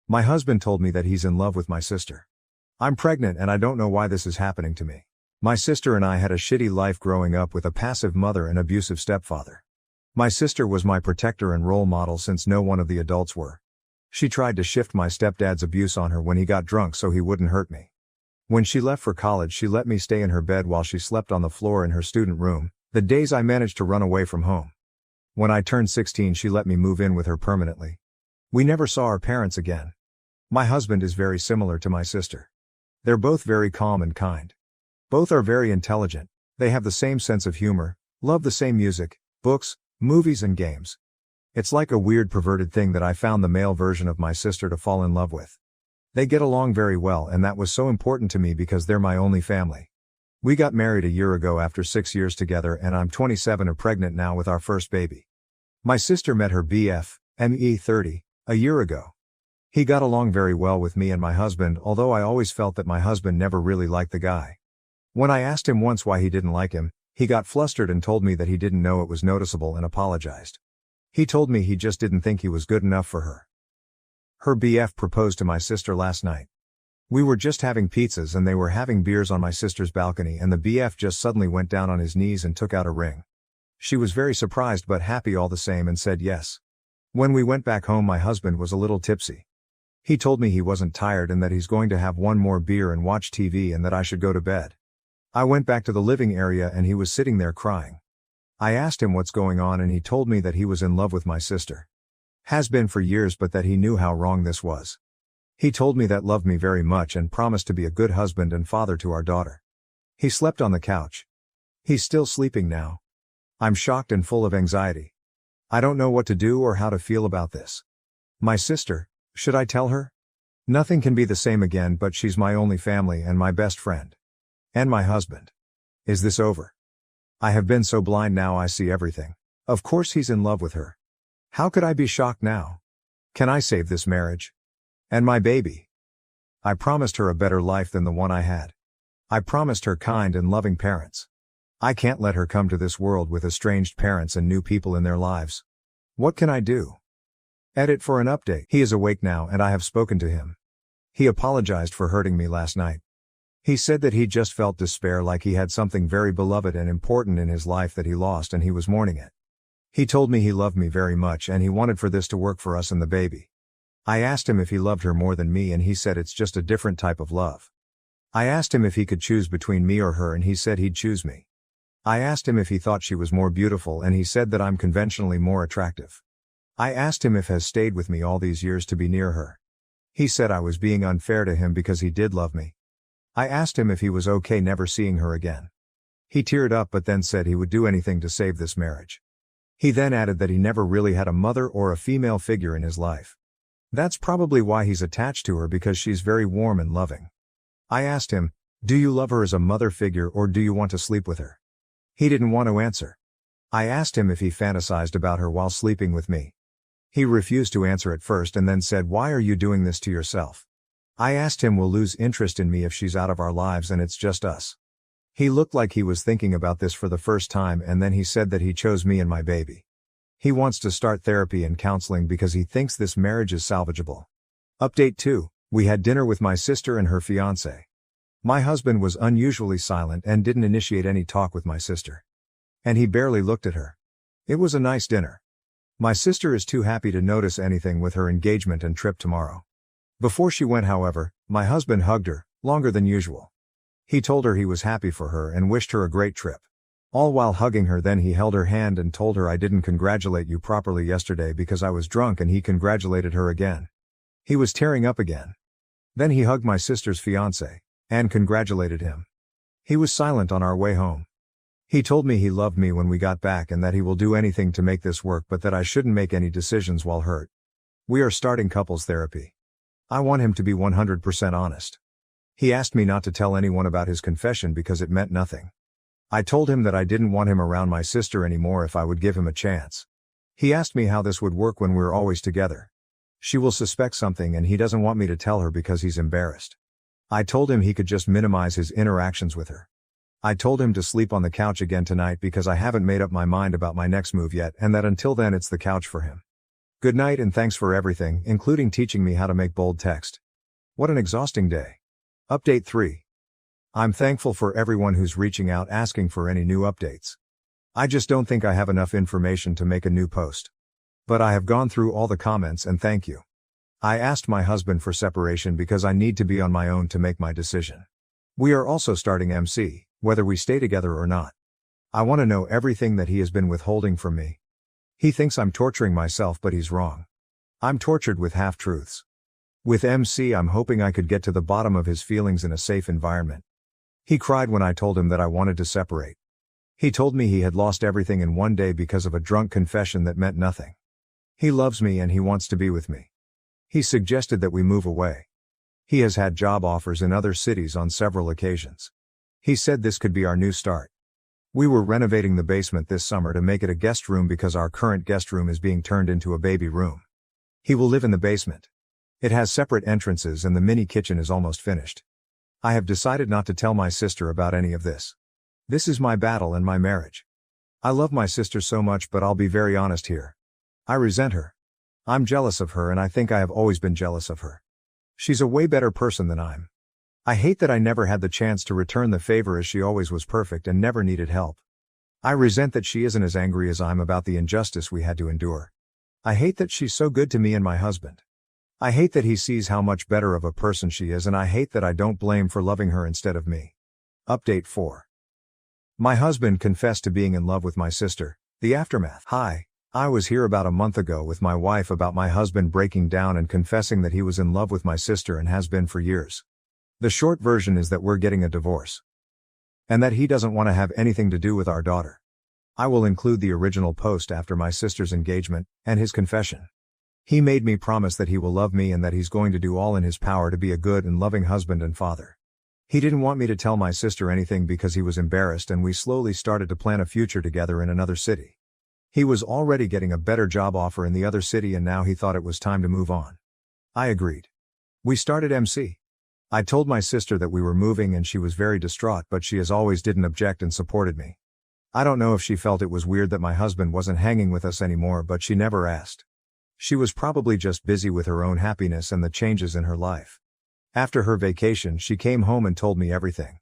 My husband told me that he's in love with my sister. I'm pregnant and I don't know why this is happening to me. My sister and I had a shitty life growing up with a passive mother and abusive stepfather. My sister was my protector and role model since no one of the adults were. She tried to shift my stepdad's abuse on her when he got drunk so he wouldn't hurt me. When she left for college, she let me stay in her bed while she slept on the floor in her student room, the days I managed to run away from home. When I turned 16, she let me move in with her permanently. We never saw our parents again. My husband is very similar to my sister. They're both very calm and kind. Both are very intelligent, they have the same sense of humor, love the same music, books, movies and games. It's like a weird perverted thing that I found the male version of my sister to fall in love with. They get along very well and that was so important to me because they're my only family. We got married a year ago after 6 years together and I'm 27 and pregnant now with our first baby. My sister met her BF, ME 30, a year ago. He got along very well with me and my husband, although I always felt that my husband never really liked the guy. When I asked him once why he didn't like him, he got flustered and told me that he didn't know it was noticeable and apologized. He told me he just didn't think he was good enough for her. Her BF proposed to my sister last night. We were just having pizzas and they were having beers on my sister's balcony and the BF just suddenly went down on his knees and took out a ring. She was very surprised but happy all the same and said yes. When we went back home, my husband was a little tipsy. He told me he wasn't tired and that he's going to have one more beer and watch TV and that I should go to bed. I went back to the living area and he was sitting there crying. I asked him what's going on and he told me that he was in love with my sister. Has been for years, but that he knew how wrong this was. He told me that loved me very much and promised to be a good husband and father to our daughter. He slept on the couch. He's still sleeping now. I'm shocked and full of anxiety. I don't know what to do or how to feel about this. My sister, should I tell her? Nothing can be the same again, but she's my only family and my best friend. And my husband. Is this over? I have been so blind, now I see everything. Of course he's in love with her. How could I be shocked now? Can I save this marriage? And my baby? I promised her a better life than the one I had. I promised her kind and loving parents. I can't let her come to this world with estranged parents and new people in their lives. What can I do? Edit for an update. He is awake now and I have spoken to him. He apologized for hurting me last night. He said that he just felt despair, like he had something very beloved and important in his life that he lost and he was mourning it. He told me he loved me very much and he wanted for this to work for us and the baby. I asked him if he loved her more than me and he said it's just a different type of love. I asked him if he could choose between me or her and he said he'd choose me. I asked him if he thought she was more beautiful and he said that I'm conventionally more attractive. I asked him if he has stayed with me all these years to be near her. He said I was being unfair to him because he did love me. I asked him if he was okay never seeing her again. He teared up but then said he would do anything to save this marriage. He then added that he never really had a mother or a female figure in his life. That's probably why he's attached to her, because she's very warm and loving. I asked him, do you love her as a mother figure or do you want to sleep with her? He didn't want to answer. I asked him if he fantasized about her while sleeping with me. He refused to answer at first and then said, why are you doing this to yourself? I asked him, will lose interest in me if she's out of our lives and it's just us. He looked like he was thinking about this for the first time and then he said that he chose me and my baby. He wants to start therapy and counseling because he thinks this marriage is salvageable. Update 2. We had dinner with my sister and her fiancé. My husband was unusually silent and didn't initiate any talk with my sister. And he barely looked at her. It was a nice dinner. My sister is too happy to notice anything with her engagement and trip tomorrow. Before she went, however, my husband hugged her, longer than usual. He told her he was happy for her and wished her a great trip. All while hugging her, then he held her hand and told her, I didn't congratulate you properly yesterday because I was drunk, and he congratulated her again. He was tearing up again. Then he hugged my sister's fiancé and congratulated him. He was silent on our way home. He told me he loved me when we got back and that he will do anything to make this work, but that I shouldn't make any decisions while hurt. We are starting couples therapy. I want him to be 100% honest. He asked me not to tell anyone about his confession because it meant nothing. I told him that I didn't want him around my sister anymore if I would give him a chance. He asked me how this would work when we're always together. She will suspect something and he doesn't want me to tell her because he's embarrassed. I told him he could just minimize his interactions with her. I told him to sleep on the couch again tonight because I haven't made up my mind about my next move yet, and that until then it's the couch for him. Good night and thanks for everything, including teaching me how to make bold text. What an exhausting day. Update 3. I'm thankful for everyone who's reaching out asking for any new updates. I just don't think I have enough information to make a new post. But I have gone through all the comments and thank you. I asked my husband for separation because I need to be on my own to make my decision. We are also starting MC, whether we stay together or not. I want to know everything that he has been withholding from me. He thinks I'm torturing myself, but he's wrong. I'm tortured with half-truths. With MC, I'm hoping I could get to the bottom of his feelings in a safe environment. He cried when I told him that I wanted to separate. He told me he had lost everything in one day because of a drunk confession that meant nothing. He loves me and he wants to be with me. He suggested that we move away. He has had job offers in other cities on several occasions. He said this could be our new start. We were renovating the basement this summer to make it a guest room because our current guest room is being turned into a baby room. He will live in the basement. It has separate entrances and the mini kitchen is almost finished. I have decided not to tell my sister about any of this. This is my battle and my marriage. I love my sister so much, but I'll be very honest here. I resent her. I'm jealous of her and I think I have always been jealous of her. She's a way better person than I'm. I hate that I never had the chance to return the favor, as she always was perfect and never needed help. I resent that she isn't as angry as I'm about the injustice we had to endure. I hate that she's so good to me and my husband. I hate that he sees how much better of a person she is, and I hate that I don't blame for loving her instead of me. Update 4. My husband confessed to being in love with my sister. The aftermath. Hi. I was here about a month ago with my wife about my husband breaking down and confessing that he was in love with my sister and has been for years. The short version is that we're getting a divorce. And that he doesn't want to have anything to do with our daughter. I will include the original post after my sister's engagement, and his confession. He made me promise that he will love me and that he's going to do all in his power to be a good and loving husband and father. He didn't want me to tell my sister anything because he was embarrassed, and we slowly started to plan a future together in another city. He was already getting a better job offer in the other city and now he thought it was time to move on. I agreed. We started MC. I told my sister that we were moving and she was very distraught, but she as always didn't object and supported me. I don't know if she felt it was weird that my husband wasn't hanging with us anymore, but she never asked. She was probably just busy with her own happiness and the changes in her life. After her vacation, she came home and told me everything.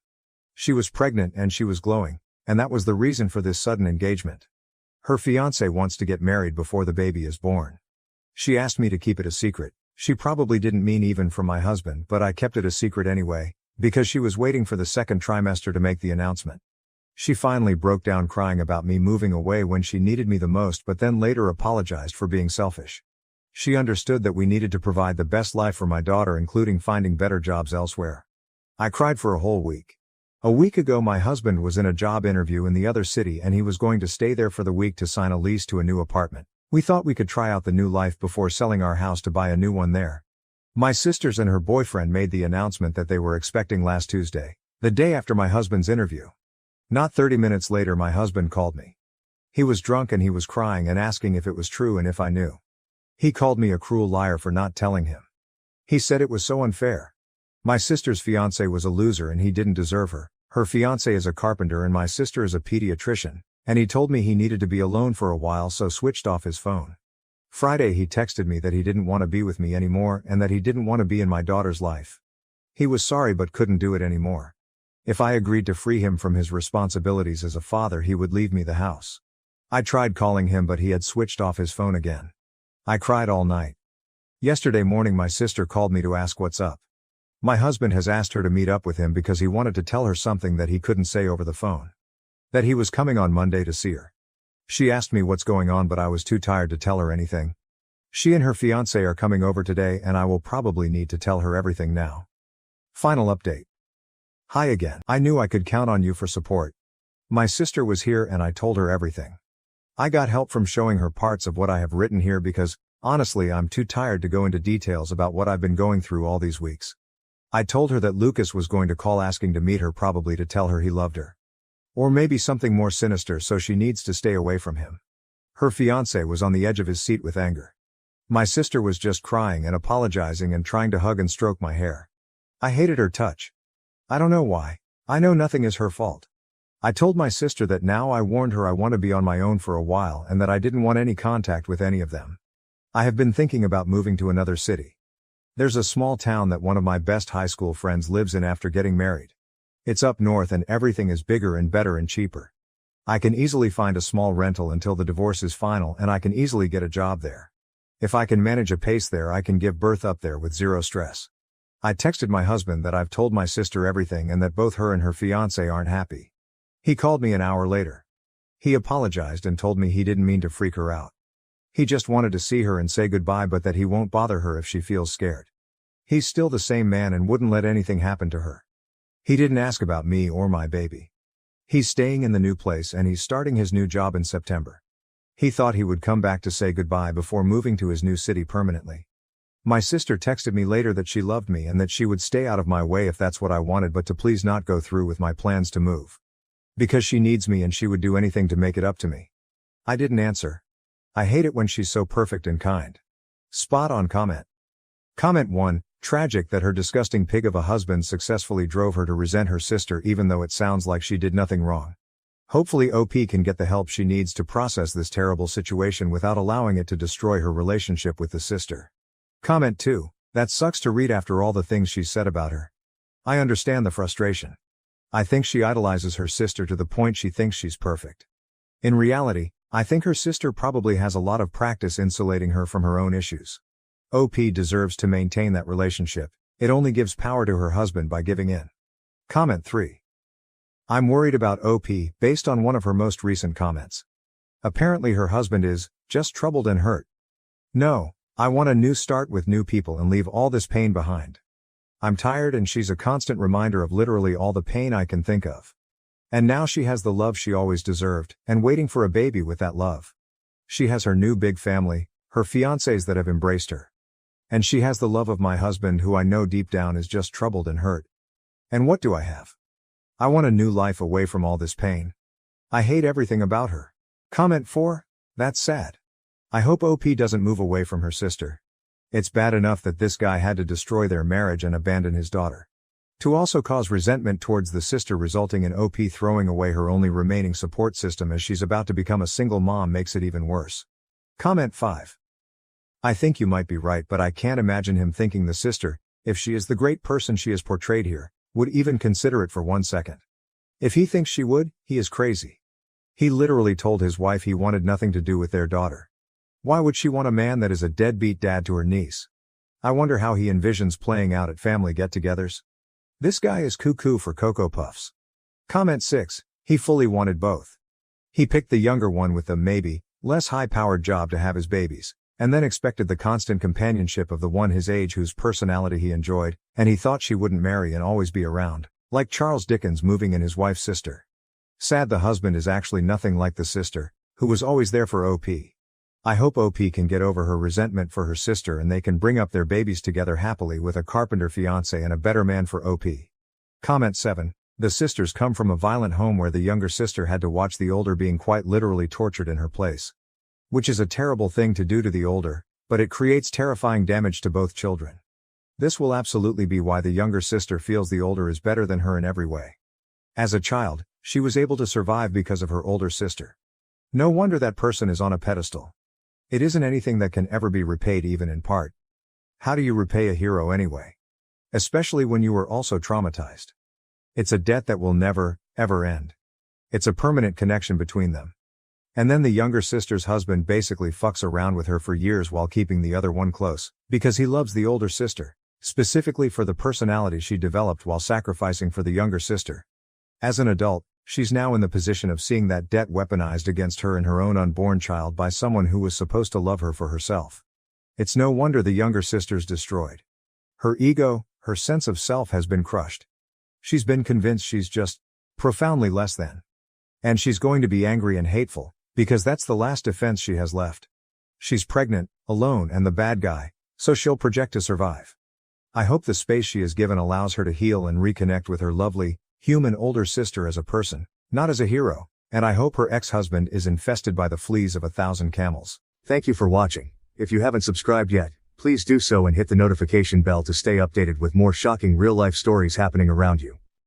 She was pregnant and she was glowing, and that was the reason for this sudden engagement. Her fiancé wants to get married before the baby is born. She asked me to keep it a secret. She probably didn't mean even from my husband, but I kept it a secret anyway, because she was waiting for the second trimester to make the announcement. She finally broke down crying about me moving away when she needed me the most, but then later apologized for being selfish. She understood that we needed to provide the best life for my daughter, including finding better jobs elsewhere. I cried for a whole week. A week ago my husband was in a job interview in the other city and he was going to stay there for the week to sign a lease to a new apartment. We thought we could try out the new life before selling our house to buy a new one there. My sisters and her boyfriend made the announcement that they were expecting last Tuesday, the day after my husband's interview. Not 30 minutes later my husband called me. He was drunk and he was crying and asking if it was true and if I knew. He called me a cruel liar for not telling him. He said it was so unfair. My sister's fiancé was a loser and he didn't deserve her. Her fiancé is a carpenter and my sister is a pediatrician, and he told me he needed to be alone for a while so switched off his phone. Friday he texted me that he didn't want to be with me anymore and that he didn't want to be in my daughter's life. He was sorry but couldn't do it anymore. If I agreed to free him from his responsibilities as a father he would leave me the house. I tried calling him but he had switched off his phone again. I cried all night. Yesterday morning my sister called me to ask what's up. My husband has asked her to meet up with him because he wanted to tell her something that he couldn't say over the phone. That he was coming on Monday to see her. She asked me what's going on but I was too tired to tell her anything. She and her fiancé are coming over today and I will probably need to tell her everything now. Final update. Hi again. I knew I could count on you for support. My sister was here and I told her everything. I got help from showing her parts of what I have written here because, honestly, I'm too tired to go into details about what I've been going through all these weeks. I told her that Lucas was going to call asking to meet her, probably to tell her he loved her. Or maybe something more sinister, so she needs to stay away from him. Her fiancé was on the edge of his seat with anger. My sister was just crying and apologizing and trying to hug and stroke my hair. I hated her touch. I don't know why. I know nothing is her fault. I told my sister that now I warned her I want to be on my own for a while and that I didn't want any contact with any of them. I have been thinking about moving to another city. There's a small town that one of my best high school friends lives in after getting married. It's up north and everything is bigger and better and cheaper. I can easily find a small rental until the divorce is final and I can easily get a job there. If I can manage a pace there, I can give birth up there with zero stress. I texted my husband that I've told my sister everything and that both her and her fiancé aren't happy. He called me an hour later. He apologized and told me he didn't mean to freak her out. He just wanted to see her and say goodbye, but that he won't bother her if she feels scared. He's still the same man and wouldn't let anything happen to her. He didn't ask about me or my baby. He's staying in the new place and he's starting his new job in September. He thought he would come back to say goodbye before moving to his new city permanently. My sister texted me later that she loved me and that she would stay out of my way if that's what I wanted, but to please not go through with my plans to move. Because she needs me and she would do anything to make it up to me. I didn't answer. I hate it when she's so perfect and kind. Spot on comment. Comment 1, tragic that her disgusting pig of a husband successfully drove her to resent her sister even though it sounds like she did nothing wrong. Hopefully OP can get the help she needs to process this terrible situation without allowing it to destroy her relationship with the sister. Comment 2, that sucks to read after all the things she said about her. I understand the frustration. I think she idolizes her sister to the point she thinks she's perfect. In reality, I think her sister probably has a lot of practice insulating her from her own issues. OP deserves to maintain that relationship. It only gives power to her husband by giving in. Comment 3. I'm worried about OP based on one of her most recent comments. Apparently her husband is just troubled and hurt. No, I want a new start with new people and leave all this pain behind. I'm tired and she's a constant reminder of literally all the pain I can think of. And now she has the love she always deserved, and waiting for a baby with that love. She has her new big family, her fiancés that have embraced her. And she has the love of my husband, who I know deep down is just troubled and hurt. And what do I have? I want a new life away from all this pain. I hate everything about her. Comment 4, that's sad. I hope OP doesn't move away from her sister. It's bad enough that this guy had to destroy their marriage and abandon his daughter. To also cause resentment towards the sister, resulting in OP throwing away her only remaining support system as she's about to become a single mom, makes it even worse. Comment 5. I think you might be right, but I can't imagine him thinking the sister, if she is the great person she is portrayed here, would even consider it for 1 second. If he thinks she would, he is crazy. He literally told his wife he wanted nothing to do with their daughter. Why would she want a man that is a deadbeat dad to her niece? I wonder how he envisions playing out at family get-togethers. This guy is cuckoo for Cocoa Puffs. Comment 6, he fully wanted both. He picked the younger one with the maybe less high-powered job to have his babies, and then expected the constant companionship of the one his age whose personality he enjoyed, and he thought she wouldn't marry and always be around, like Charles Dickens moving in his wife's sister. Sad the husband is actually nothing like the sister, who was always there for OP. I hope OP can get over her resentment for her sister and they can bring up their babies together happily with a carpenter fiancé and a better man for OP. Comment 7, the sisters come from a violent home where the younger sister had to watch the older being quite literally tortured in her place. Which is a terrible thing to do to the older, but it creates terrifying damage to both children. This will absolutely be why the younger sister feels the older is better than her in every way. As a child, she was able to survive because of her older sister. No wonder that person is on a pedestal. It isn't anything that can ever be repaid, even in part. How do you repay a hero anyway? Especially when you were also traumatized. It's a debt that will never, ever end. It's a permanent connection between them. And then the younger sister's husband basically fucks around with her for years while keeping the other one close, because he loves the older sister, specifically for the personality she developed while sacrificing for the younger sister. As an adult, she's now in the position of seeing that debt weaponized against her and her own unborn child by someone who was supposed to love her for herself. It's no wonder the younger sister's destroyed. Her ego, her sense of self has been crushed. She's been convinced she's just profoundly less than. And she's going to be angry and hateful, because that's the last defense she has left. She's pregnant, alone and the bad guy, so she'll project to survive. I hope the space she is given allows her to heal and reconnect with her lovely, human older sister as a person, not as a hero, and I hope her ex-husband is infested by the fleas of 1,000 camels. Thank you for watching. If you haven't subscribed yet, please do so and hit the notification bell to stay updated with more shocking real-life stories happening around you.